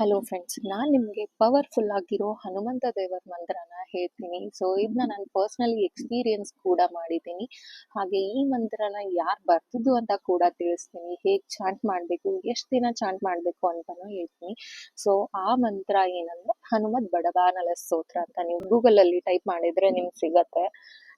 Hello friends, ನಾನು ನಿಮಗೆ powerful ಆಗಿರೋ ಹನುಮಂತ ದೇವರ ಮಂತ್ರನ ಹೇಳ್ತೀನಿ. ಸೊ ಇದನ್ನ ನಾನು ಪರ್ಸ್ನಲಿ ಎಕ್ಸ್ಪೀರಿಯನ್ಸ್ ಕೂಡ ಮಾಡಿದ್ದೀನಿ. ಹಾಗೆ ಈ ಮಂತ್ರನ ಯಾರು ಬರ್ತಿದ್ದು ಅಂತ ಕೂಡ ತಿಳಿಸ್ತೀನಿ. ಹೇಗೆ ಚಾಂಟ್ ಮಾಡಬೇಕು, ಎಷ್ಟು ದಿನ ಚಾಂಟ್ ಮಾಡಬೇಕು ಅಂತಲೂ ಹೇಳ್ತೀನಿ. ಸೊ ಆ ಮಂತ್ರ ಏನಂದರೆ ಹನುಮತ್ ಬಡಬಾನಲ ಸ್ತೋತ್ರ ಅಂತ. ನೀವು ಗೂಗಲಲ್ಲಿ ಟೈಪ್ ಮಾಡಿದರೆ ನಿಮ್ಗೆ ಸಿಗತ್ತೆ.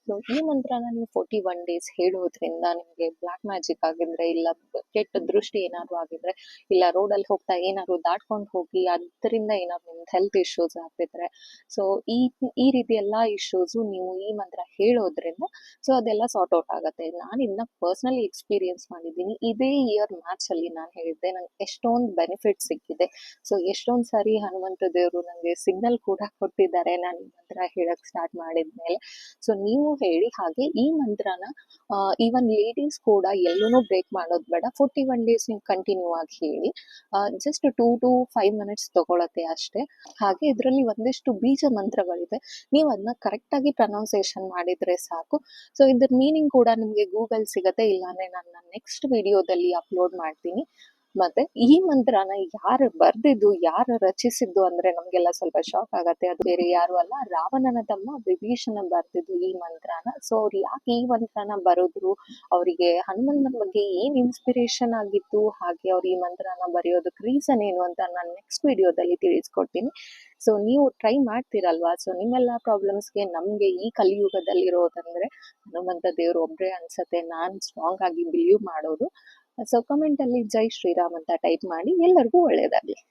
ಸೊ ಈ ಮಂತ್ರನ ನೀವು 41 ಡೇಸ್ ಹೇಳೋದ್ರಿಂದ ನಿಮಗೆ ಬ್ಲ್ಯಾಕ್ ಮ್ಯಾಜಿಕ್ ಆಗಿದ್ರೆ, ಇಲ್ಲ ಕೆಟ್ಟ ದೃಷ್ಟಿ ಏನಾದ್ರು ಆಗಿದ್ರೆ, ಇಲ್ಲ ರೋಡಲ್ಲಿ ಹೋಗ್ತಾ ಏನಾದ್ರು ದಾಟ್ಕೊಂಡು ಹೋಗಿ ಅದರಿಂದ ಏನಾದ್ರು ನಿಮ್ಗೆ ಹೆಲ್ತ್ ಇಶ್ಯೂಸ್ ಆಗ್ತಿದ್ರೆ, ಸೊ ಈ ರೀತಿ ಎಲ್ಲ ಇಶ್ಯೂಸು ನೀವು ಈ ಮಂತ್ರ ಹೇಳೋದ್ರಿಂದ ಸೊ ಅದೆಲ್ಲ ಸಾರ್ಟ್ ಔಟ್ ಆಗುತ್ತೆ. ನಾನು ಇದನ್ನ ಪರ್ಸ್ನಲಿ ಎಕ್ಸ್ಪೀರಿಯನ್ಸ್ ಮಾಡಿದ್ದೀನಿ. ಇದೇ ಇಯರ್ ಮ್ಯಾಚಲ್ಲಿ ನಾನು ಹೇಳಿದ್ದೆ, ನಂಗೆ ಎಷ್ಟೊಂದು ಬೆನಿಫಿಟ್ ಸಿಕ್ಕಿದೆ. ಸೊ ಎಷ್ಟೊಂದು ಸಾರಿ ಹನುಮಂತ ದೇವರು ನನಗೆ ಸಿಗ್ನಲ್ ಕೂಡ ಕೊಟ್ಟಿದ್ದಾರೆ ನಾನು ಈ ಮಂತ್ರ ಹೇಳಕ್ ಸ್ಟಾರ್ಟ್ ಮಾಡಿದ್ಮೇಲೆ. ಸೊ ನೀವು ಹೇಳಿ. ಹಾಗೆ ಈ ಮಂತ್ರನ ಈವನ್ ಲೇಡೀಸ್ ಕೂಡ ಎಲ್ಲೂ ಬ್ರೇಕ್ ಮಾಡೋದು ಬೇಡ. 41 ಡೇಸ್ ನೀವು ಕಂಟಿನ್ಯೂ ಆಗಿ ಹೇಳಿ. ಜಸ್ಟ್ 2 to 5 ಮಿನಿಟ್ಸ್ ತಗೊಳತ್ತೆ ಅಷ್ಟೇ. ಹಾಗೆ ಇದರಲ್ಲಿ ಒಂದಿಷ್ಟು ಬೀಜ ಮಂತ್ರಗಳಿದೆ. ನೀವು ಅದನ್ನ ಕರೆಕ್ಟಾಗಿ ಪ್ರೊನೌನ್ಸಿಯೇಷನ್ ಮಾಡಿದರೆ ಸಾಕು. ಸೊ ಇದ್ರ ಮೀನಿಂಗ್ ಕೂಡ ನಿಮಗೆ ಗೂಗಲ್ ಸಿಗತ್ತೆ, ಇಲ್ಲಾಂದರೆ ನಾನು ನನ್ನ ನೆಕ್ಸ್ಟ್ ವಿಡಿಯೋದಲ್ಲಿ ಅಪ್ಲೋಡ್ ಮಾಡ್ತೀನಿ. ಮತ್ತೆ ಈ ಮಂತ್ರನ ಯಾರು ಬರ್ದಿದ್ದು, ಯಾರು ರಚಿಸಿದ್ದು ಅಂದ್ರೆ ನಮಗೆಲ್ಲ ಸ್ವಲ್ಪ ಶಾಕ್ ಆಗತ್ತೆ. ಅದು ಬೇರೆ ಯಾರು ಅಲ್ಲ, ರಾವಣನ ತಮ್ಮ ವಿಭೀಷಣ ಬರ್ದಿದ್ದು ಈ ಮಂತ್ರನ. ಸೊ ಅವ್ರು ಯಾಕೆ ಈ ಮಂತ್ರನ ಬರೆದ್ರು, ಅವರಿಗೆ ಹನುಮಂತನ ಬಗ್ಗೆ ಏನ್ ಇನ್ಸ್ಪಿರೇಷನ್ ಆಗಿತ್ತು, ಹಾಗೆ ಅವ್ರು ಈ ಮಂತ್ರನ ಬರೆಯೋದಕ್ಕೆ ರೀಸನ್ ಏನು ಅಂತ ನಾನು ನೆಕ್ಸ್ಟ್ ವಿಡಿಯೋದಲ್ಲಿ ತಿಳಿಸ್ಕೊಡ್ತೀನಿ. ಸೊ ನೀವು ಟ್ರೈ ಮಾಡ್ತೀರಲ್ವಾ. ಸೊ ನಿಮ್ಮೆಲ್ಲ ಪ್ರಾಬ್ಲಮ್ಸ್ಗೆ ನಮಗೆ ಈ ಕಲಿಯುಗದಲ್ಲಿರೋದಂದ್ರೆ ಹನುಮಂತ ದೇವ್ರು ಒಬ್ಬರೇ ಅನ್ಸತ್ತೆ, ನಾನು ಸ್ಟ್ರಾಂಗ್ ಆಗಿ ಬಿಲೀವ್ ಮಾಡೋದು. ಸೊ ಕಮೆಂಟಲ್ಲಿ ಜೈ ಶ್ರೀರಾಮ್ ಅಂತ ಟೈಪ್ ಮಾಡಿ. ಎಲ್ಲರಿಗೂ ಒಳ್ಳೆಯದಾಗಲಿ.